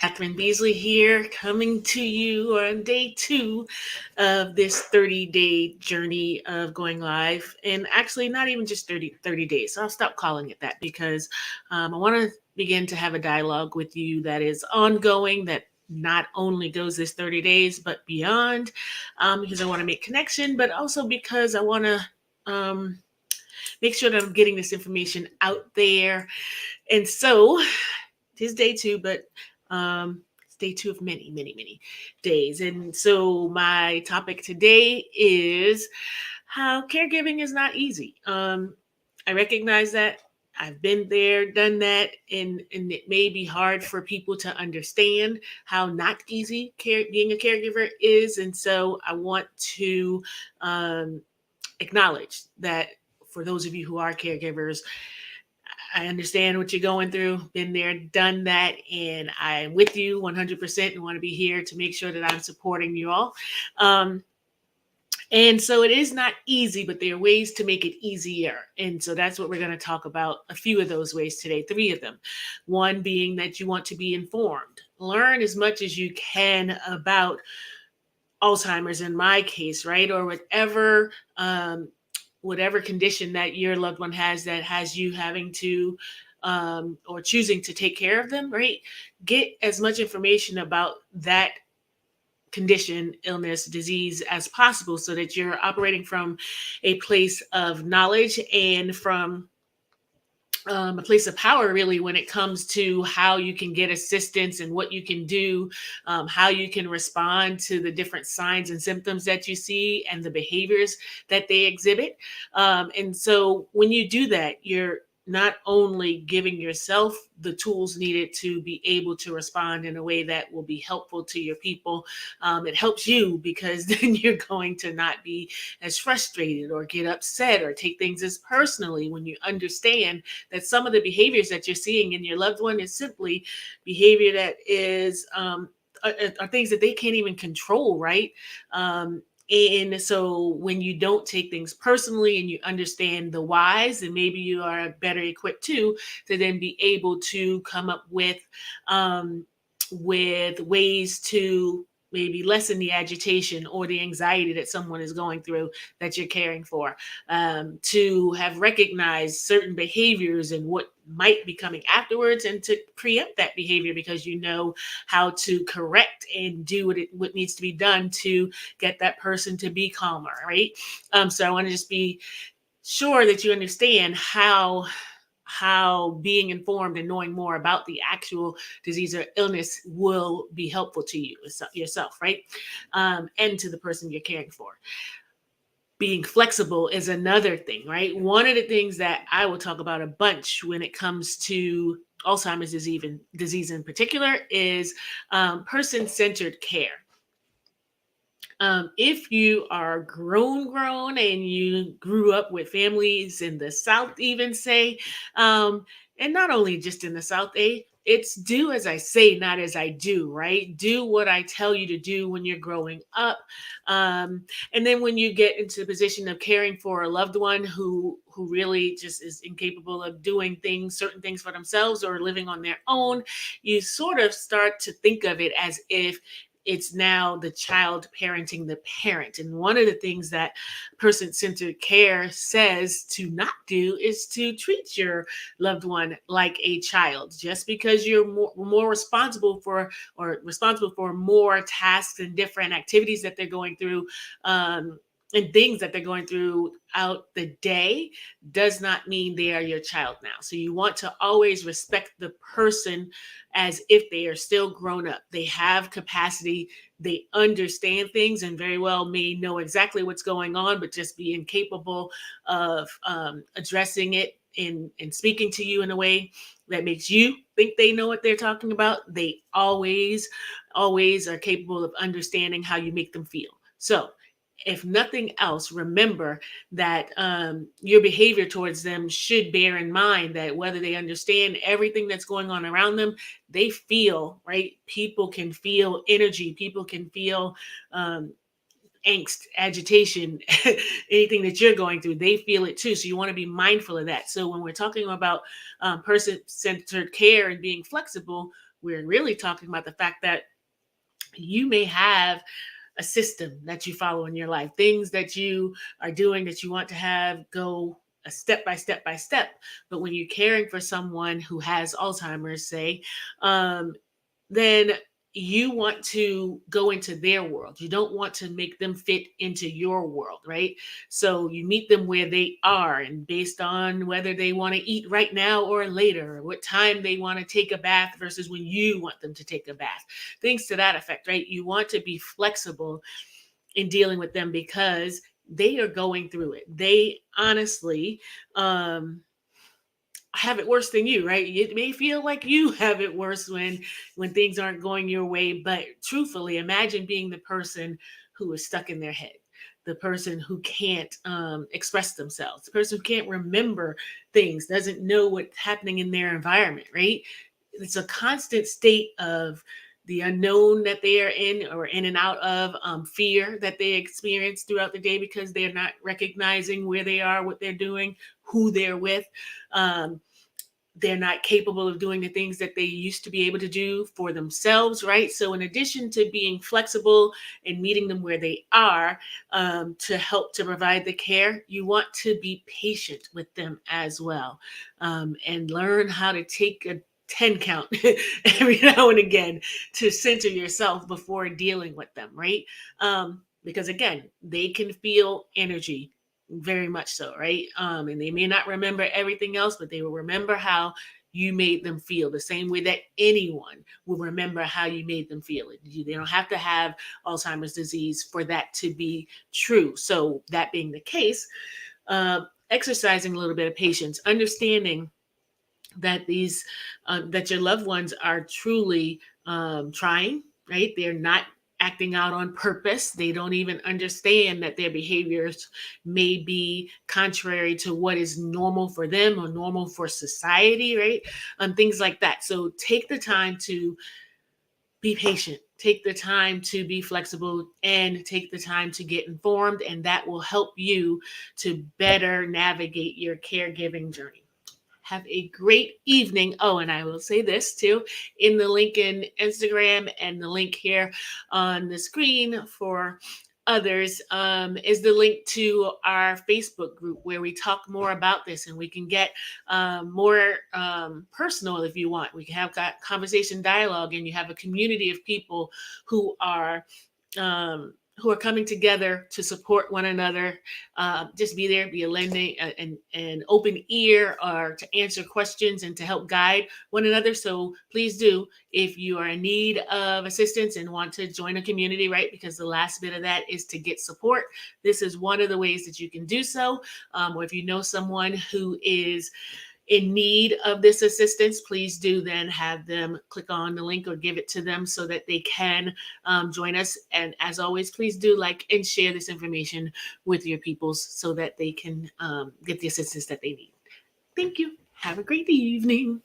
Catherine Beasley here, coming to you on day two of this 30-day journey of going live. And actually, not even just 30 days. So I'll stop calling it that because I want to begin to have a dialogue with you that is ongoing, that not only goes this 30 days, but beyond, because I want to make connection, but also because I want to make sure that I'm getting this information out there. And so it is day two, but it's day two of many, many, many days. And so my topic today is how caregiving is not easy. I recognize that. I've been there, done that, and it may be hard for people to understand how not easy being a caregiver is. And so I want to acknowledge that for those of you who are caregivers, I understand what you're going through, been there, done that, and I'm with you 100% and want to be here to make sure that I'm supporting you all. Um, and so it is not easy, but there are ways to make it easier. And so that's what we're going to talk about, a few of those ways today, three of them. One being that you want to be informed. Learn as much as you can about Alzheimer's in my case, right? Or whatever condition that your loved one has that has you having to or choosing to take care of them, right? Get as much information about that condition, illness, disease as possible so that you're operating from a place of knowledge and from a place of power, really, when it comes to how you can get assistance and what you can do, how you can respond to the different signs and symptoms that you see and the behaviors that they exhibit. And so when you do that, you're not only giving yourself the tools needed to be able to respond in a way that will be helpful to your people. It helps you because then you're going to not be as frustrated or get upset or take things as personally when you understand that some of the behaviors that you're seeing in your loved one is simply behavior that is are things that they can't even control, right? And so when you don't take things personally and you understand the whys, then maybe you are better equipped to then be able to come up with ways to maybe lessen the agitation or the anxiety that someone is going through that you're caring for, to have recognized certain behaviors and what might be coming afterwards, and to preempt that behavior because you know how to correct and do what needs to be done to get that person to be calmer, right? So I want to just be sure that you understand how being informed and knowing more about the actual disease or illness will be helpful to you yourself, right? And to the person you're caring for. Being flexible is another thing, right? One of the things that I will talk about a bunch when it comes to Alzheimer's disease in particular is person-centered care. If you are grown and you grew up with families in the South, even say, and not only just in the South, it's do as I say, not as I do, right? Do what I tell you to do when you're growing up. And then when you get into the position of caring for a loved one who really just is incapable of doing certain things for themselves or living on their own, you sort of start to think of it as if it's now the child parenting the parent. And one of the things that person-centered care says to not do is to treat your loved one like a child. Just because you're more responsible for more tasks and different activities that they're going through, and things that they're going throughout the day, does not mean they are your child now. So you want to always respect the person as if they are still grown up. They have capacity, they understand things, and very well may know exactly what's going on, but just be incapable of addressing it and speaking to you in a way that makes you think they know what they're talking about. They always are capable of understanding how you make them feel. So if nothing else, remember that your behavior towards them should bear in mind that whether they understand everything that's going on around them, they feel, right? People can feel energy. People can feel angst, agitation, anything that you're going through, they feel it too. So you want to be mindful of that. So when we're talking about person-centered care and being flexible, We're really talking about the fact that you may have a system that you follow in your life, things that you are doing that you want to have go a step by step by step. But when you're caring for someone who has Alzheimer's, say, um, then you want to go into their world. You don't want to make them fit into your world, right? So you meet them where they are, and based on whether they want to eat right now or later, or what time they want to take a bath versus when you want them to take a bath, things to that effect, right? You want to be flexible in dealing with them because they are going through it. They honestly, have it worse than you, right? It may feel like you have it worse when things aren't going your way, but truthfully, imagine being the person who is stuck in their head, the person who can't express themselves, the person who can't remember things, doesn't know what's happening in their environment, right? It's a constant state of the unknown that they are in or in and out of, fear that they experience throughout the day because they're not recognizing where they are, what they're doing, who they're with. Um, they're not capable of doing the things that they used to be able to do for themselves, right? So, in addition to being flexible and meeting them where they are, to help to provide the care, you want to be patient with them as well, and learn how to take a 10 count every now and again to center yourself before dealing with them, right? Because again, they can feel energy very much so, right? And they may not remember everything else, but they will remember how you made them feel the same way that anyone will remember how you made them feel. They don't have to have Alzheimer's disease for that to be true. So that being the case, exercising a little bit of patience, understanding that that your loved ones are truly trying, right? They're not acting out on purpose. They don't even understand that their behaviors may be contrary to what is normal for them or normal for society, right? Things like that. So take the time to be patient, take the time to be flexible, and take the time to get informed, and that will help you to better navigate your caregiving journey. Have a great evening. Oh, and I will say this too, in the link in Instagram and the link here on the screen for others, is the link to our Facebook group where we talk more about this, and we can get more personal if you want. We can have that conversation dialogue, and you have a community of people who are coming together to support one another. Just be there, be a lending and an open ear, or to answer questions and to help guide one another. So please do, if you are in need of assistance and want to join a community, right? Because the last bit of that is to get support. This is one of the ways that you can do so. Or if you know someone who is in need of this assistance, please do then have them click on the link or give it to them so that they can join us. And as always, please do like and share this information with your peoples so that they can get the assistance that they need. Thank you. Have a great evening.